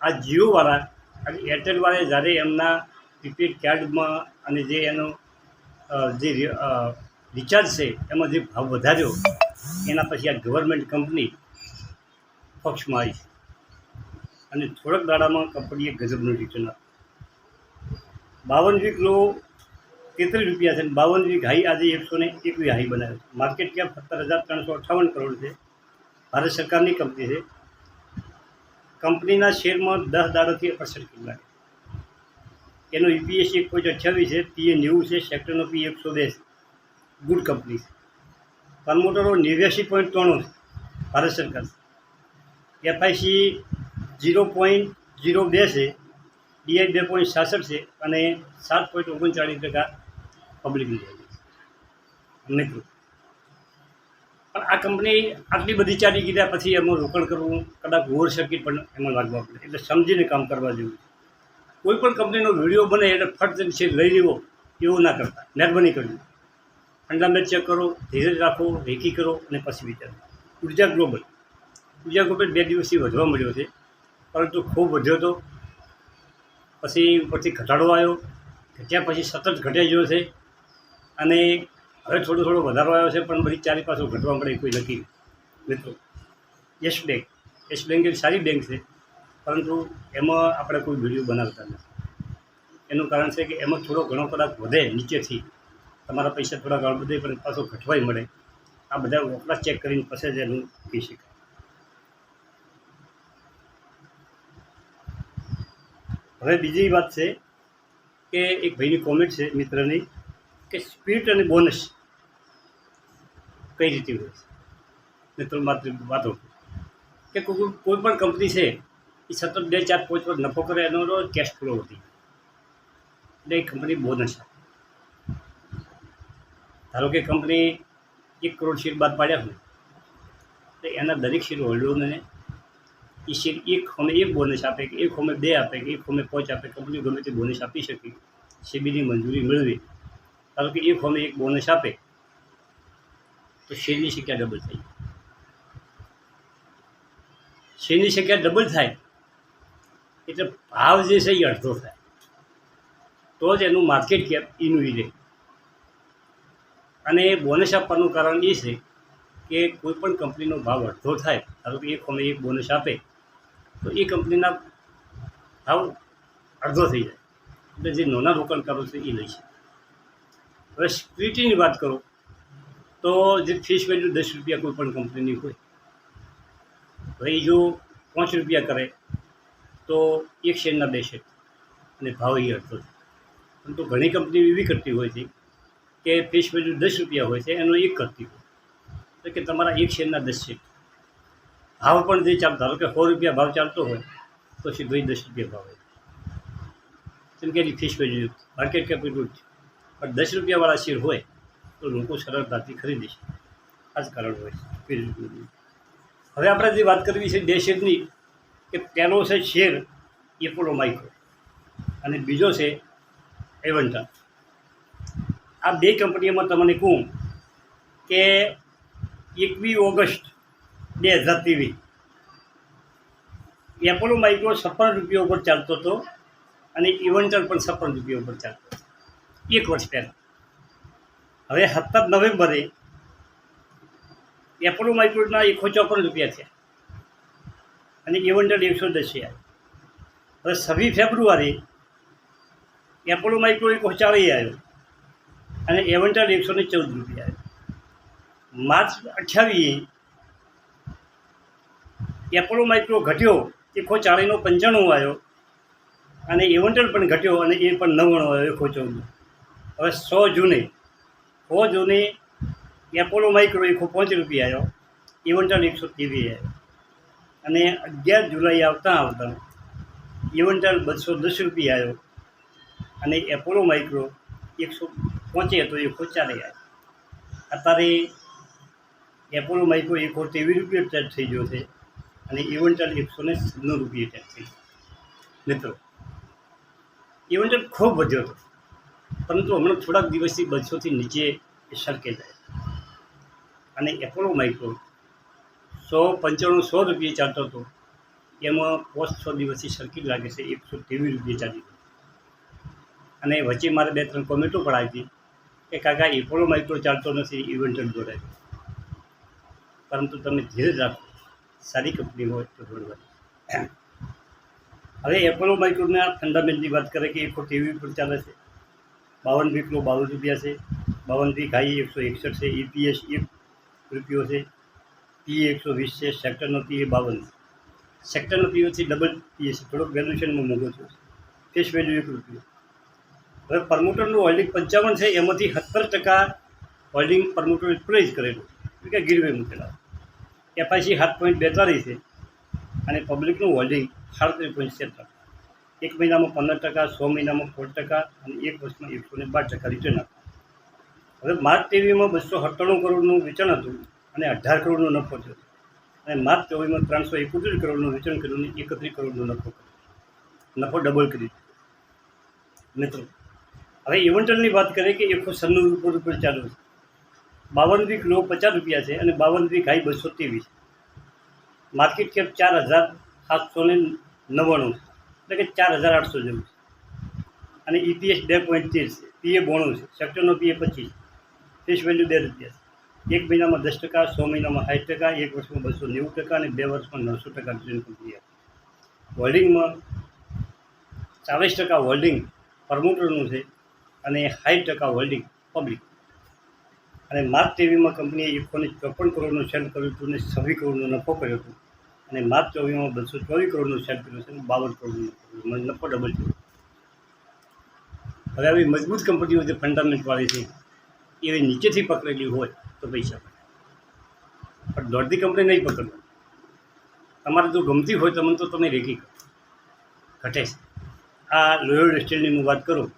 આ જીઓવાળા અને એરટેલવાળાએ જ્યારે એમના પ્રીપેડ કાર્ડમાં અને જે એનો જે રિચાર્જ છે એમાં જે ભાવ વધાર્યો એના પછી આ ગવર્મેન્ટ કંપની પક્ષમાં આવી છે અને થોડાક દાડામાં કંપનીએ ગજબનું રિટર્ન આપ્યું. 52 વીક લો 33 રૂપિયા છે, 52 વીક હાઈ આજે 121 હાઈ બનાવ્યો છે. માર્કેટ કેપ 17,358 કરોડ છે. ભારત સરકારની કંપની છે. કંપનીના શેરમાં 10 દાડાથી 68 કિલો એનો EPS 1.28 છે, PE 90 છે, સેક્ટરનો PE 102 છે. ગુડ કંપની છે. પ્રમોટરો 89.93 છે. ભારત સરકાર FIC 0.02 છે, DI 2.66 છે અને 7.39% પબ્લિકની છે. મિત્રો પણ આ કંપની આટલી બધી ચાલી ગયા પછી એમાં રોકાણ કરવું કદાચ ઓવર સર્કિટ પણ એમાં લાગવા પડે, એટલે સમજીને કામ કરવા જેવું. કોઈ પણ કંપનીનો વિડીયો બને એટલે ફટ છે લઈ લેવો એવું ના કરતા, મહેરબાની કરવી. ફંડામેન્ટ ચેક કરો, ધીરજ રાખો, રેકી કરો અને પછી વિચારો. ઉર્જા ગ્લોબલ 2 દિવસથી વધવા મળ્યો છે, પરંતુ ખૂબ વધ્યો હતો, પછી ઉપરથી ઘટાડો આવ્યો, ઘટ્યા પછી સતત ઘટ્યા ગયો છે અને હવે થોડો વધારો આવ્યો છે, પણ બધી ચારી પાછો ઘટવા મળે કોઈ નક્કી. મિત્રો યસ બેંક એક સારી બેંક છે, પરંતુ એમાં આપણે કોઈ વિડીયો બનાવતા નથી. એનું કારણ છે કે એમાં થોડો ઘણો કદાચ વધે નીચેથી, તમારા પૈસા થોડા ઘણા વધે પણ પાછો ઘટવાય મળે. આ બધા વપરાશ ચેક કરીને પછી જ એનું કહી શકાય. હવે બીજી વાત છે કે એક ભાઈની કોમેન્ટ છે મિત્રની કે સ્પ્લિટ અને બોનસ કઈ રીતે હોય છે. મિત્રો માત્ર વાતો કે કોઈ પણ કંપની છે એ સતત 2, 4, 5 વર્ષ નફો કરે એનો રોજ કેશ ફ્લો વધી એટલે એ કંપની બોનસ આપે. ધારો કે કંપની 1 કરોડ શેર બાદ પાડ્યા હોય તો એના દરેક શેર હોલ્ડરોને એ શેર એક હોમે 1 બોનસ આપે કે 1 હોમે 2 આપે કે 1 હોમે 5 આપે. કંપની ગમે તે બોનસ આપી શકે, સેબીની મંજૂરી મેળવી. ધારો કે 1 હોમે 1 બોનસ આપે તો શેરની સંખ્યા ડબલ થઈ. શેરની સંખ્યા ડબલ થાય એટલે ભાવ જે છે એ અડધો થાય, તો જ એનું માર્કેટ કેપ એનું રહે. અને બોનસ આપવાનું કારણ એ છે કે કોઈ પણ કંપનીનો ભાવ અડધો થાય, ધારો કે 1 હોમે 1 બોનસ આપે તો એ કંપનીના ભાવ અડધો થઈ જાય, એટલે જે નાના રોકાણકારો છે એ લઈ શકે. હવે સિક્યુરિટીની વાત કરો તો જે ફેસ વેલ્યુ 10 રૂપિયા કોઈ પણ કંપનીની હોય, ભાઈ જો 5 રૂપિયા કરે તો 1 શેરના 2 શેર અને ભાવ એ અડધો થાય. પરંતુ ઘણી કંપનીઓ એવી કરતી હોય છે કે ફેસ વેલ્યુ 10 રૂપિયા હોય છે એનો 1 કરતી હોય, એટલે કે તમારા 1 શેરના 10 શેર. ભાવ પણ જે ચાલતો, ધારો કે 100 રૂપિયા ભાવ ચાલતો હોય તો સીધો 10 રૂપિયા ભાવ હોય, કેમ કે એની ફેસ વેલ્યુ માર્કેટ કેપ એટલું જ છે. પણ 10 રૂપિયાવાળા શેર હોય તો લોકો સરળતાથી ખરીદી શકે, આ જ કારણ હોય છે. હવે આપણે જે વાત કરવી છે 2 શેરની, કે પહેલો છે શેર એપોલો માઇક્રો અને બીજો છે એવન્ટા. આ 2 કંપનીઓમાં તમને કહું કે 21 ઓગસ્ટ 2023 એપોલો માઇક્રો 56 રૂપિયા ઉપર ચાલતો હતો અને ઇવન્ટર પણ 56 રૂપિયા ઉપર ચાલતો હતો 1 વર્ષ પહેલાં. હવે 17 નવેમ્બરે એપોલો માઇક્રોના 154 રૂપિયા થયા અને ઇવન્ટર 110 છે. હવે 26 ફેબ્રુઆરી એપોલો માઇક્રો 140 આવ્યો અને એવન્ટર 114 રૂપિયા આવ્યો. માર્ચ 28 એપોલો માઇક્રો ઘટ્યો 140નો 95 આવ્યો અને એવન્ટર પણ ઘટ્યો અને એ પણ 99 આવ્યો 114. હવે 100 જૂને એપોલો માઇક્રો 105 રૂપિયા આવ્યો, ઇવન્ટર 123 આવ્યો અને 11 જુલાઈ આવતા ઇવન્ટર 210 રૂપિયા આવ્યો અને એપોલો માઇક્રો 105 હતો 104 આવ્યો. અત્યારે એપોલો માઇક્રો 123 રૂપિયા ટેચ થઈ ગયો છે અને ઇવન્ટર 196 રૂપિયા ટેચ થઈ ગયો. મિત્રો ઇવન્ટર ખૂબ વધ્યો હતો, પરંતુ હમણાં થોડાક દિવસથી 200થી નીચે સરકે જાય અને એપોલો માઇક્રો 195 100 રૂપિયા ચાલતો હતો એમાં 5-6 દિવસથી સર્કિટ લાગે છે, 123 રૂપિયા ચાલી ગઈ. અને વચ્ચે મારે 2-3 કોમેન્ટો પણ આવી હતી કે કાકા એપોલો માઇક્રો ચાલતો નથી, ઇવેન્ટર દોરાય. પરંતુ તમે ધીરજ રાખો, સારી કંપની હોય તો દોડવાની. હવે એપોલો માઇક્રોના ફંડામેન્ટની વાત કરીએ કે 123 પર ચાલે છે, 52 વીક લો 52 રૂપિયા છે, 52 વીક હાઈ 161 છે, EPS 1 રૂપિયો છે, PE 120 છે, સેક્ટરનો PE 52 છે. સેક્ટરનો PEથી ડબલ PE છે, થોડોક વેલ્યુએશનમાં મોંઘો છે, ફેસ વેલ્યુ 1 રૂપિયો. હવે પ્રમોટરનું હોલ્ડિંગ 55 છે, એમાંથી 70% હોલ્ડિંગ પ્રમોટર પ્લે જ કરેલું એટલે કે ગીરવે મૂકેલા. FIC 7.42 છે અને પબ્લિકનું હોલ્ડિંગ 37.76. એક મહિનામાં 15%, 6 મહિનામાં 16% અને એક વર્ષમાં 112% રિટર્ન આપ્યું. હવે માર્ચ 23માં 297 કરોડનું વેચાણ હતું અને 18 કરોડનો નફો થયો. અને માર્ચ 24માં 371 કરોડનું વેચાણ કર્યું અને 31 કરોડનો નફો કર્યો. નફો ડબલ કરી દીધો. મિત્રો, હવે ઇવેન્ટરની વાત કરીએ કે 196 રૂપિયા ચાલુ છે, 52 વીક લો 50 રૂપિયા છે અને 52 વીક હાઈ 223. માર્કેટ કેપ 4,799 એટલે કે 4,800 જેવું છે. અને EPS 2.13 છે, PA 92 છે, સેક્ટરનો PA 25, ફેસ વેલ્યુ 2 રૂપિયા છે. એક મહિનામાં 10%, 6 મહિનામાં 60%, એક વર્ષમાં 290% અને 2 વર્ષમાં 900% રિટર્ન કંપની આપે. હોલ્ડિંગમાં 40% હોલ્ડિંગ પ્રમોટરનું છે અને 60% હોલ્ડિંગ પબ્લિક. અને માર્ચ 23માં કંપનીએ 154 કરોડનું સેલ કર્યું હતું અને 26 કરોડનો નફો કર્યો હતો. અને માર્ચ 24માં 224 કરોડનું સેલ કર્યું છે અને 52 કરોડનો નફો ડબલ થયો. હવે આવી મજબૂત કંપનીઓ જે ફંડામેન્ટવાળી છે એવી નીચેથી પકડેલી હોય તો પૈસા મળે, પણ દોડતી કંપની નહીં પકડવાની. તમારે જો ગમતી હોય તમને તો તમે રેકી કરો, ઘટે છે. આ લોયડ સ્ટીલની હું વાત કરું,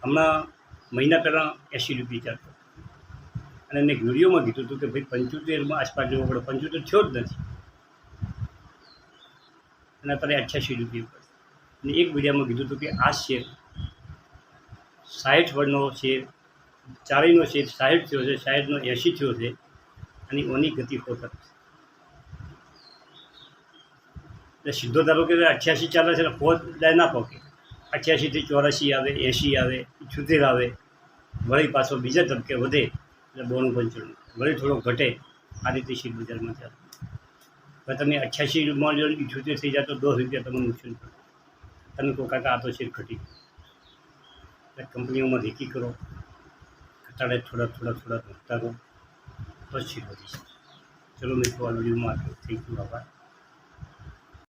હમણાં મહિના પહેલાં 80 રૂપિયા ચાલતો અને મેં વિડીયોમાં કીધું હતું કે ભાઈ 75માં આસપાસ જવો પડે, 75 થયો જ નથી અને અત્યારે 88 રૂપિયા પર. અને એક વિડીયોમાં કીધું હતું કે આ શેર 60 વર્ષનો શેર, 40નો શેર 60 થયો છે, 60નો 80 થયો છે અને ઓની ગતિ પોતા છે. એટલે સીધો ધારો કે 88 ચાલે છે એટલે પોત જાય ના પહોંચે, 88થી 84 આવે, 80 આવે, 78 આવે, વળી પાછો બીજા તબકે વધે એટલે 92-95, વળી થોડો ઘટે. આ રીતે શેર બજારમાં ચાલે. હવે તમે 88માં જો 78 થઈ જાય તો 10 રૂપિયા તમને નુકસાન પડે. તમે કહો કાકા આ તો શેર ઘટી ગયો. એટલે કંપનીઓમાં રેકી કરો, ઘટાડે થોડા વધતા રહો તો જ શેર વધી શકે. ચલો મિત્રો, આ વિડીયોમાં આટલું. થેન્ક યુ, આભાર.